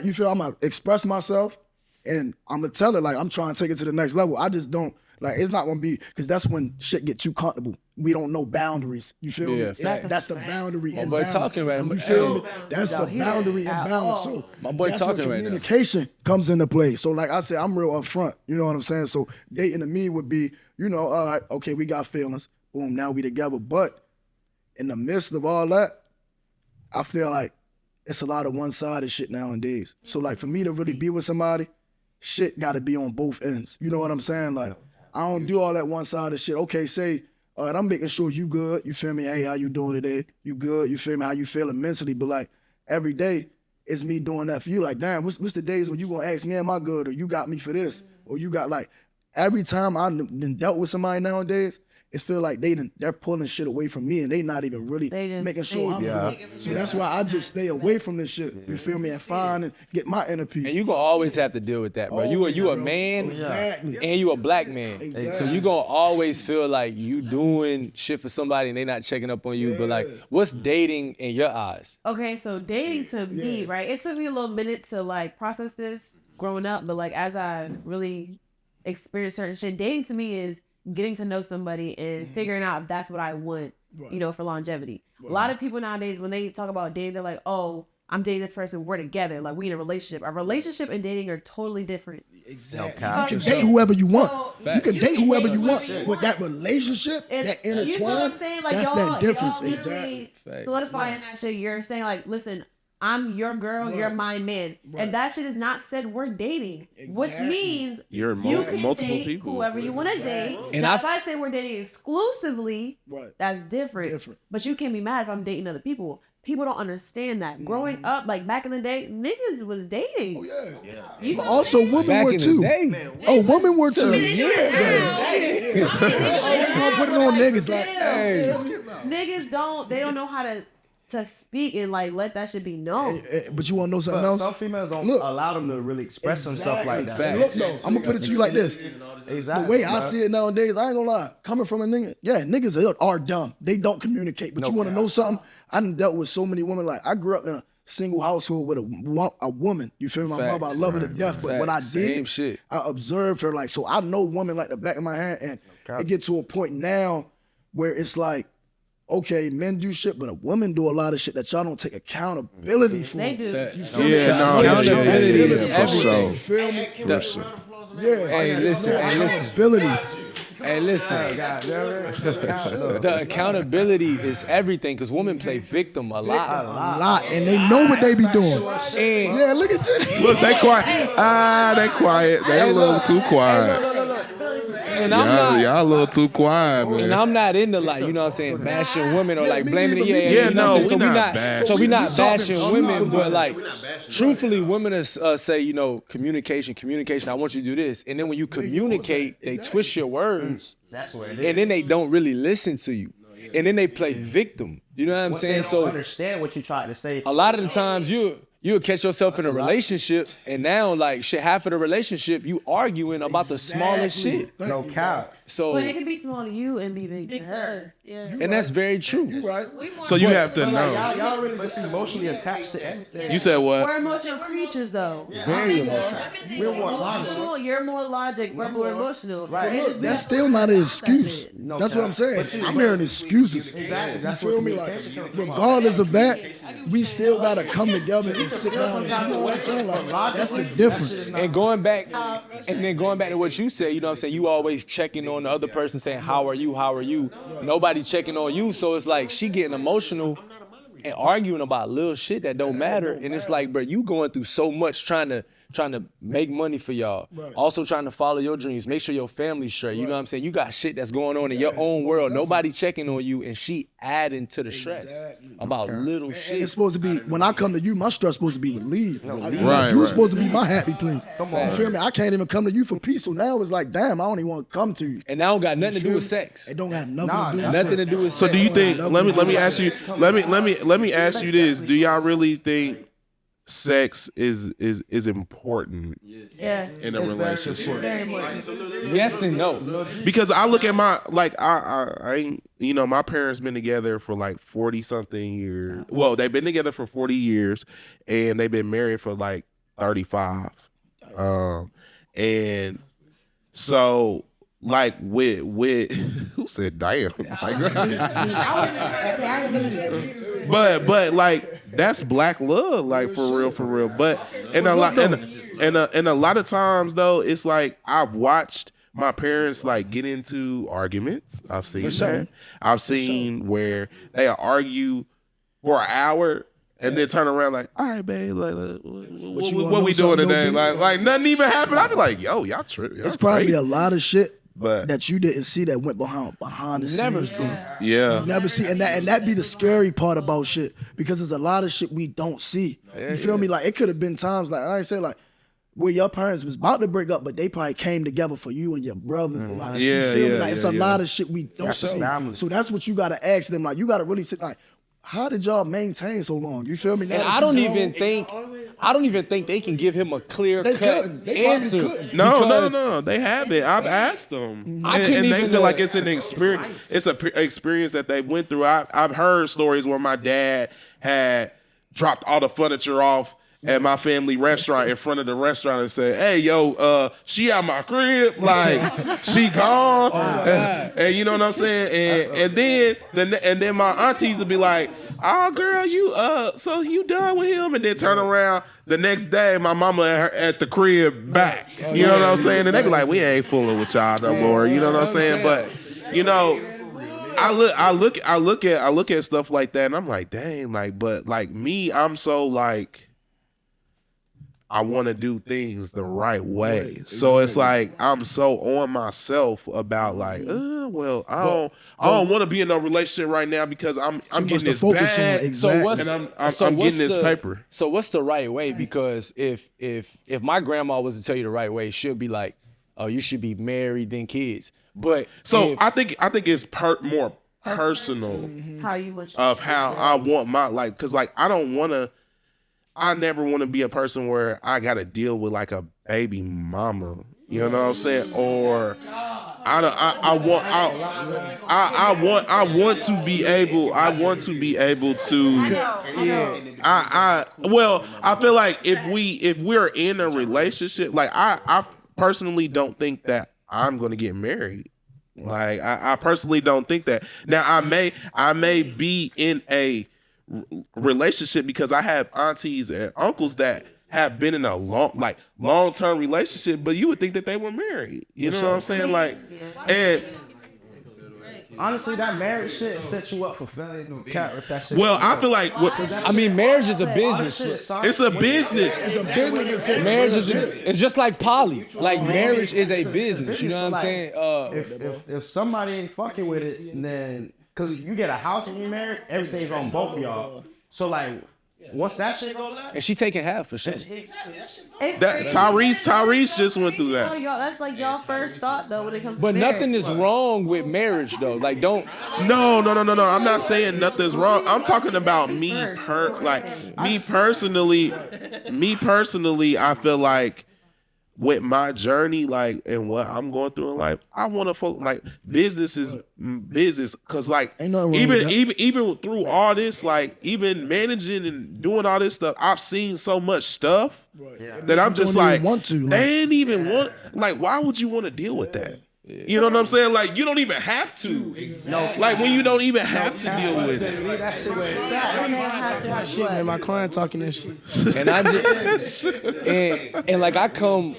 you feel I'm gonna express myself, and I'm gonna tell her, like, I'm trying to take it to the next level. I just don't, like, it's not gonna be, because that's when shit get too comfortable. We don't know boundaries. You feel me? That's the boundary and boy balance. talking right now. You feel me? That's the boundary and balance. So My boy that's talking when right now. communication comes into play. So like I said, I'm real upfront. You know what I'm saying? So dating to me would be, all right, okay, we got feelings. Boom, now we together. But in the midst of all that, I feel like it's a lot of one-sided shit nowadays. So like for me to really be with somebody, shit gotta be on both ends. You know what I'm saying? Like, I don't do all that one-sided shit. Okay, say, all right, I'm making sure you good. You feel me? Hey, how you doing today? You good? You feel me? How you feeling mentally? But like every day, it's me doing that for you. Like, damn, what's the days when you gonna ask me, am I good? Or you got me for this? Or you got like, every time I done dealt with somebody nowadays, it's feel like they're pulling shit away from me and they not even really making sure I'm good. So that's why I just stay away from this shit. You feel me? And find and get my inner peace. And you gonna always have to deal with that, bro. You a Bro. man Exactly. and you a black man. Exactly. So you gonna always feel like you doing shit for somebody and they not checking up on you. But like, what's dating in your eyes? Okay, so dating to me, right? It took me a little minute to like process this growing up, but like as I really experienced certain shit, dating to me is getting to know somebody and figuring out if that's what I want, for longevity. A lot of people nowadays, when they talk about dating, they're like, oh, I'm dating this person, we're together, like we in a relationship. A relationship and dating are totally different. Exactly. You can date whoever you want. You can date whoever you want. Shit. But that relationship, that intertwine, you know what I'm saying? Like, that's that difference. Exactly. Solidifying that shit. You're saying like, listen, I'm your girl, you're my man. And that shit is not said we're dating. Which means You're you can multiple date people. whoever you want to date. And Now, if I say we're dating exclusively, that's different. But you can't be mad if I'm dating other people. People don't understand that. Growing up, like back in the day, niggas was dating. Oh, yeah. You But also, women Back were in too. the day. Oh, women were too. Yeah. Always gonna put it on niggas like, Niggas don't know how to speak and like let that shit be known. But you wanna know something But else? some females don't Look. allow them to really express themselves like that. And look though, I'm gonna put it to you like this. Exactly. The way I see it nowadays, I ain't gonna lie. Coming from a nigga, niggas are dumb. They don't communicate. But you wanna know something? I done dealt with so many women. Like, I grew up in a single household with a woman. You feel me? My mother, I love her to death. But what I did, shit. I observed her. Like, so I know women like the back of my hand. And it get to a point now where it's like, okay, men do shit, but a woman do a lot of shit that y'all don't take accountability for. They do. Accountability is everything. You feel me? Hey, listen. Accountability. Hey, listen. The accountability is everything because women play victim a lot. A lot, and they know what they be doing. And Look at you. Look, they quiet. They quiet. They a little too quiet. And I'm not. Y'all a little too quiet, man. And I'm not into like, you know what I'm saying, bashing women or like me blaming it. neither, Yeah, me you know what I'm neither. saying? No, we not bashing. So we not We talking bashing truth women, about but it. like, truthfully, women say, communication. I want you to do this, and then when you communicate, they twist your words, That's what it is. and then they don't really listen to you, and then they play victim. You know what I'm Once saying? they don't So understand what you tried to say. a lot of the times you'll catch yourself in a relationship, and now like shit, half of the relationship you arguing about the smallest shit. No cap. So But it can be small to you and be big to her. Yeah. and that's very true. Right. So you have to know. Y'all really just emotionally attached to everything. You said what? We're emotional creatures, though. Very emotional. We're more logical. You're more logic. We're more emotional. Right. It Look, just- that's still not an excuse. No That's cap. what I'm saying. But you- I'm hearing excuses. Exactly. You That's feel what me? Like, communication comes from. regardless of that, we still gotta come together and sit down. You know what I'm saying? Like, that's the difference. And going back, to what you said, you know what I'm saying? You always checking on the other person, saying, "How are you? How are you?" Nobody checking on you, so it's like she getting emotional and arguing about little shit that don't matter. And it's like, bro, you going through so much trying to make money for y'all. Right. Also trying to follow your dreams, make sure your family's straight. You know what I'm saying? You got shit that's going on in your own world. Nobody checking on you, and she adding to the stress about little And shit. it's supposed to be, when I come to you, my stress supposed to be relieved. Right, You're right. supposed to be my happy place. You feel me? I can't even come to you for peace. So now it's like, damn, I don't even want to come to you. And that don't got nothing to do with sex. It don't have nothing to do with Nothing to sex. do with So sex. do you think? Let me ask you. Let me ask you this. Do y'all really think sex is important Yes. in a relationship? Very much. Yes and no. Because I look at my I ain't, you know, my parents been together for like 40 something years. Well, they've been together for 40 years and they've been married for like 35. And so like with who said damn? But like that's black love, like for real. But and a lot and a lot of times though, it's like I've watched my parents like get into arguments. I've seen that. I've seen where they argue for an hour and then turn around like, all right, babe, like what we doing today? Like nothing even happened. I'd be like, yo, y'all tripping. It's probably a lot of shit But that you didn't see that went behind the scenes. Never seen. yeah. Never see, and that be the scary part about shit, because there's a lot of shit we don't see. You feel me? Like it could have been times like I say like where your parents was about to break up, but they probably came together for you and your brothers. Like, you Yeah, feel me? yeah, Like it's yeah, a yeah. lot of shit we don't see. So that's what you gotta ask them. Like you gotta really sit like, how did y'all maintain so long? You feel me? Now And that I you don't grown- even think they can give him a clear They cut couldn't. They probably answer. couldn't. No. They have it. I've asked them, I and couldn't they even, feel like it's an experience. It's an experience that they went through. I've heard stories where my dad had dropped all the furniture off at my family restaurant in front of the restaurant and said, "Hey, yo, she out my crib, like she gone," and you know what I'm saying. And then my aunties would be like, "Oh, girl, you so you done with him?" And then turn around the next day, my mama at the crib back. You know what I'm saying? And they be like, "We ain't fooling with y'all no more." You know what I'm saying? But you know. I look at stuff like that and I'm like, dang, like, but like me, I'm so like, I want to do things the right way. So it's like I'm so on myself about like, well, I don't want to be in a relationship right now because I'm getting much to this focus on, bag. exactly. So what's And I'm so what's getting this paper. So what's the right way? Because if my grandma was to tell you the right way, she'll be like, "Oh, you should be married then kids." But So if- I think it's more personal How you want of how I want my like, cause like I never want to be a person where I gotta deal with like a baby mama. You know what I'm saying? Or I want to be able to. I feel like if we're in a relationship, like I personally don't think that I'm gonna get married. Like I personally don't think that. Now I may be in a relationship because I have aunties and uncles that have been in a long-term relationship, but you would think that they were married. You know what I'm saying? Like, and Honestly, that marriage shit sets you up for failure. No cap with that shit. well, I feel like I mean, marriage is a business. it's a business. It's a business. Marriage is it's just like poly. Like marriage is a business. You know what I'm saying? If somebody ain't fucking with it, then because you get a house and you married, everything's on both of y'all. So like, once that shit go left, And she taking half for sure. That Tyrese just went through that. Y'all, that's like y'all's first thought though when it comes But to marriage. nothing is wrong with marriage though. Like don't. No. I'm not saying nothing's wrong. I'm talking about me personally. I feel like with my journey, like, and what I'm going through in life, I want to focus. Like, business is business, cause like Ain't nothing wrong with that. even through all this, like even managing and doing all this stuff, I've seen so much stuff that I'm just don't even like, want to, like- they ain't even want. Like, why would you want to deal with that? You know what I'm saying? Like, you don't even have to. Like, when you don't even have to deal with it. That shit, man. My client talking that shit. And I just and like I come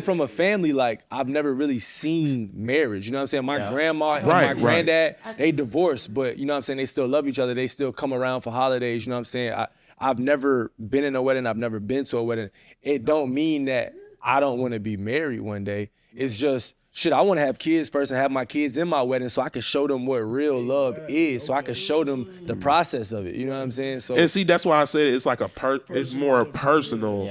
from a family like I've never really seen marriage. You know what I'm saying? My grandma and my granddad, they divorced, but you know what I'm saying, they still love each other. They still come around for holidays. You know what I'm saying? I've never been in a wedding. I've never been to a wedding. It don't mean that I don't want to be married one day. It's just shit, I want to have kids first and have my kids in my wedding so I can show them what real love is, so I can show them the process of it. You know what I'm saying? So And see, that's why I said it's like it's more personal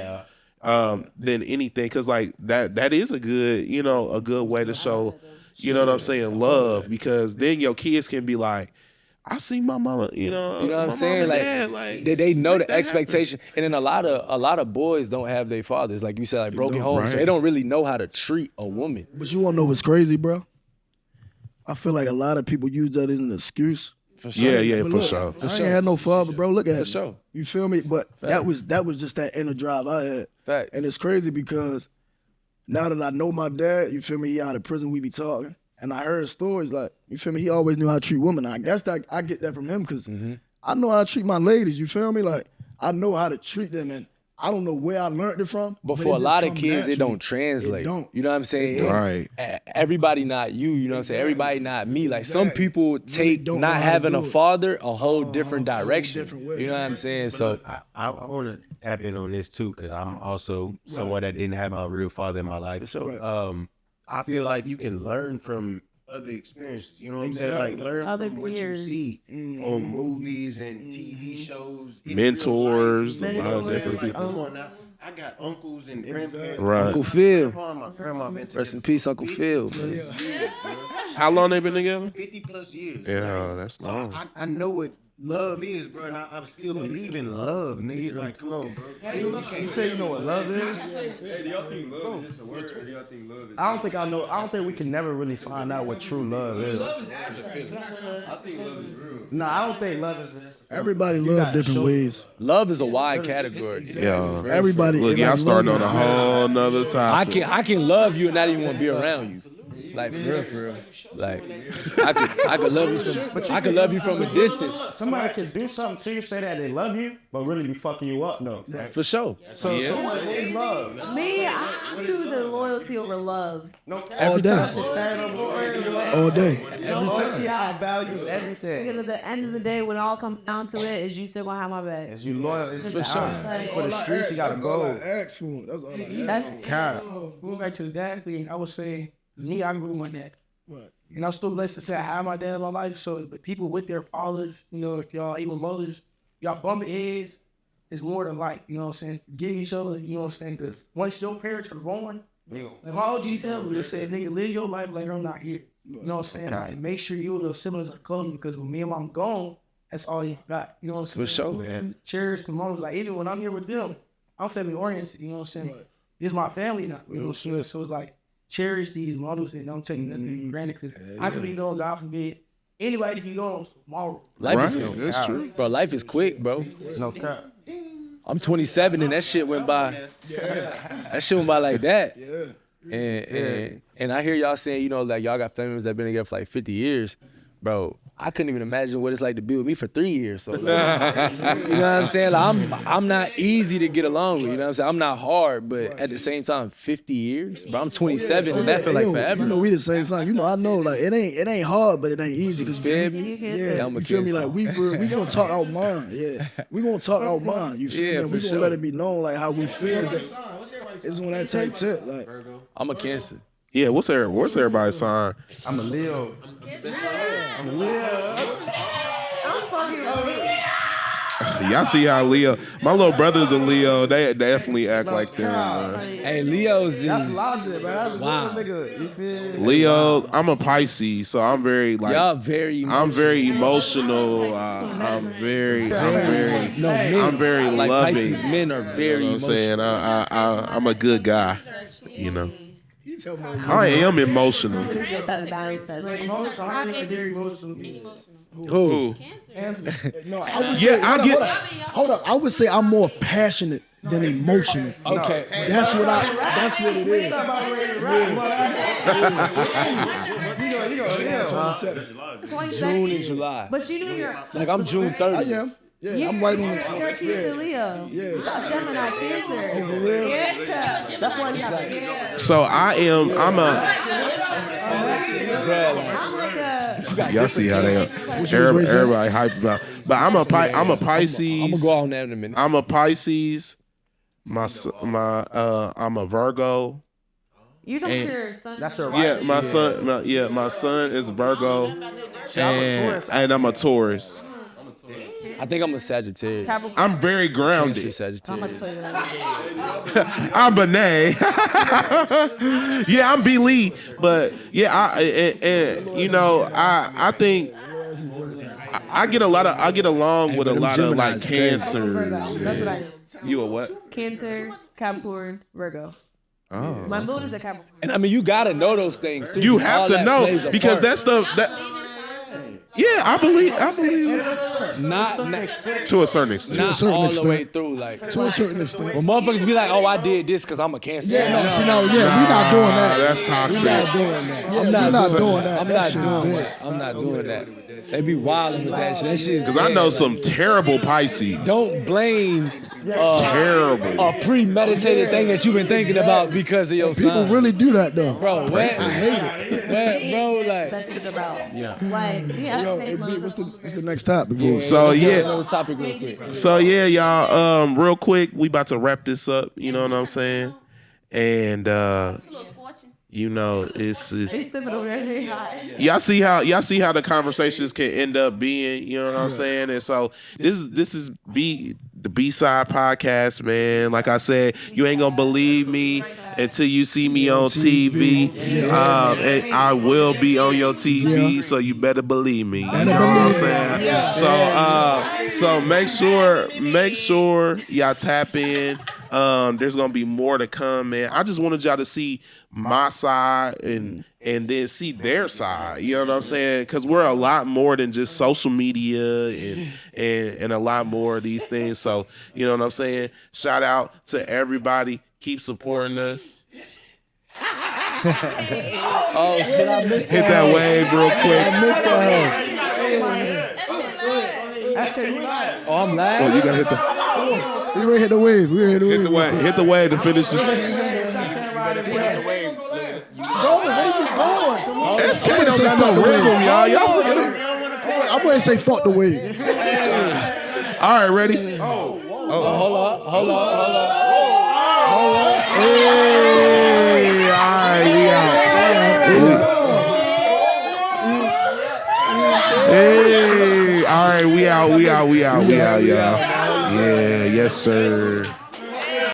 than anything, because like that is a good way to show, you know what I'm saying, love, because then your kids can be like, I see my mama, you know what I'm saying? Like they know the expectation. And then a lot of boys don't have their fathers, like you said, like broken homes. So they don't really know how to treat a woman. But you wanna know what's crazy, bro? I feel like a lot of people use that as an excuse. For sure. Yeah, But for look, sure. I ain't had no father, bro. Look at it. sure. You feel me? But that was just that inner drive I had. Facts. And it's crazy because now that I know my dad, you feel me, he out of prison, we be talking. And I heard stories like, you feel me, he always knew how to treat women. I guess that I get that from him because I know how to treat my ladies, you feel me? Like, I know how to treat them, and I don't know where I learned it from. But it for a just lot of come kids, it naturally. don't translate. It don't. You know what I'm saying? Right. Everybody not you, you know what I'm saying? Everybody not me. Like some people take don't not know how to having do a it. father a whole different direction. different way. You know what I'm saying? So I want to tap in on this too, because I'm also someone that didn't have a real father in my life. So I feel like you can learn from other experiences. You know what I'm saying? Like learn Other from what you peers. see on movies and TV shows. in Mentors, real life. a lot of different Like, people. come on now. I got uncles and grandparents. Right. Uncle Phil. My grandma been Rest in peace, Uncle Phil. How long they been together? 50 plus years. Yeah, that's long. I know what love is, bro, and I still believe in love, nigga. Like, come on, bro. You say you know what love is? Hey, do y'all think love is just a word, or do y'all think love is? I don't think I know. I don't think we can never really find out what true love is. I think love is real. No, I don't think love is. Everybody love different ways. Love is a wide category. Yeah. Everybody. Look, like, y'all starting love on a is- whole nother topic. I can love you and not even want to be around you. Like for real. Like I could love you from a distance. Somebody can do something to you, say that they love you, but really be fucking you up, though. For sure. So what is love? Me, I'm choosing loyalty over love. All day. All day. Loyalty values everything. Because at the end of the day, when it all comes down to it, is you still gonna have my back. Is you loyal? It's For sure. Like, for the streets, you gotta That's all I go. ask for. That's all I ask. that's Going back to the dad thing, I would say, me, I grew my dad. Right. And I'm still blessed to say I have my dad in my life. So, but people with their fathers, you know, if y'all even mothers, y'all bumping heads, it's more than like, you know what I'm saying? Give each other, you know what I'm saying? Because once your parents are gone, like my OG tell me, they said, nigga, live your life like I'm not here. You know what I'm saying? Like, make sure you and the siblings are close, because when me and mom gone, that's all you got. You know what I'm saying? For sure, man. Cherish the moments. Like, even when I'm here with them, I'm family oriented, you know what I'm saying? This is my family now, you know what I'm saying? So it's like, cherish these moments and don't take nothing for granted, because I could be going, God forbid, anybody can go on tomorrow. Life Right, is that's true. Bro, life is quick, bro. No cap. I'm 27 and that shit went by. That shit went by like that. And I hear y'all saying, you know, like y'all got family members that been together for like 50 years. Bro, I couldn't even imagine what it's like to be with me for 3 years. So, like, you know what I'm saying? Like, I'm not easy to get along with. You know what I'm saying? I'm not hard, but at the same time, 50 years, bro. I'm 27, and that feel like Yo, forever. You know, we the same time. You know, I know, like it ain't hard, but it ain't easy. Cause Feel me? yeah, I'm a you feel me? kid, Like we gonna talk out mind. Yeah, we gonna talk out mind. You feel Yeah, me? We for gonna sure. let it be known like how we feel. It's on that type tip. Like I'm a Cancer. Yeah, what's everybody's sign? I'm a Leo. I'm a Leo. I'm fucking with Y'all see how Leo, my little brother's a Leo. They definitely act like them, man. Hey, Leo's is That's logic, man. That's wow. a nigga. You feel? Leo, I'm a Pisces, so I'm very like Y'all very. I'm very emotional. I'm very No, men. I'm very like loving. Pisces men are very You know what I'm emotional. saying? I'm a good guy. You know, he tell me, I am emotional. Just have a balance set. Like, most I'm not very emotional. Who? no, I would Yeah, say, I get. hold up. I would say I'm more passionate than emotional. Okay. That's what it is. June and July. But she knew you're. Like I'm June I 30th. am. Yeah, I'm right on it. You're a Cancer Leo. Yeah. Gemini Cancer. For real? Yeah. That's why you got yeah. So I'm a. Bruh, like, I'm like a. Y'all see how they everybody hype about. But I'm a Pisces. I'm gonna go on that in a minute. I'm a Pisces. I'm a Virgo. You talking to your son? That's her. Yeah, my son is Virgo, and I'm a Taurus. I think I'm a Sagittarius. I'm very Cancer grounded. I'm about to Sagittarius. tell you that. I'm Benet. Yeah, I'm B. Lee. But yeah, I think I get along with a lot of like Virgo. cancers. That's what I am. You a what? Cancer, Capricorn, Virgo. Oh. My moon is a Capricorn. And I mean, you gotta know those things too. You because have all to that know plays a because part. that's the that. Yeah, I believe not to a certain extent. not certain all extent. the way through. Like To a certain extent. when motherfuckers be like, "Oh, I did this because I'm a Cancer." Yeah, no, see, no, yeah, we're not doing that. That's toxic. I'm not doing that. Yeah, I'm not we're not doing doing that. that. I'm That not shit's doing dead. that. I'm not doing that. They be wilding with that shit. That shit is Because I dead. know Like, some terrible Pisces. Don't blame Terrible. a premeditated thing that you've been thinking about because of your People son. really do that though. Bro, what? I hate it. Bro, like. That's what it's about. Yeah. Like, yeah. Yo, hey, B, what's the next topic? Bro? So Let's go to yeah. another topic real quick. So yeah, y'all. Real quick, we about to wrap this up. You know what I'm saying? And it's Sipping over there, very hot. y'all see how the conversations can end up being. You know what I'm saying? And so this is the B-Side podcast, man. Like I said, you ain't gonna believe me until you see me on TV. And I will be on your TV, so you better believe me. You know what I'm saying? So make sure y'all tap in. There's gonna be more to come, man. I just wanted y'all to see my side and then see their side. You know what I'm saying? Because we're a lot more than just social media and a lot more of these things. So you know what I'm saying? Shout out to everybody. Keep supporting us. Oh shit, I missed Hit that wave real quick. I missed that. Oh, I'm Oh, last. you gotta hit the We ready to hit the wave. hit the wave to finish this. SK don't got no rhythm, y'all. Y'all forget it. I'm going to say fuck the wave. All right, ready? Hold up. Hey, all right, we out. Hey, all right, we out, y'all. Yeah, yes, sir.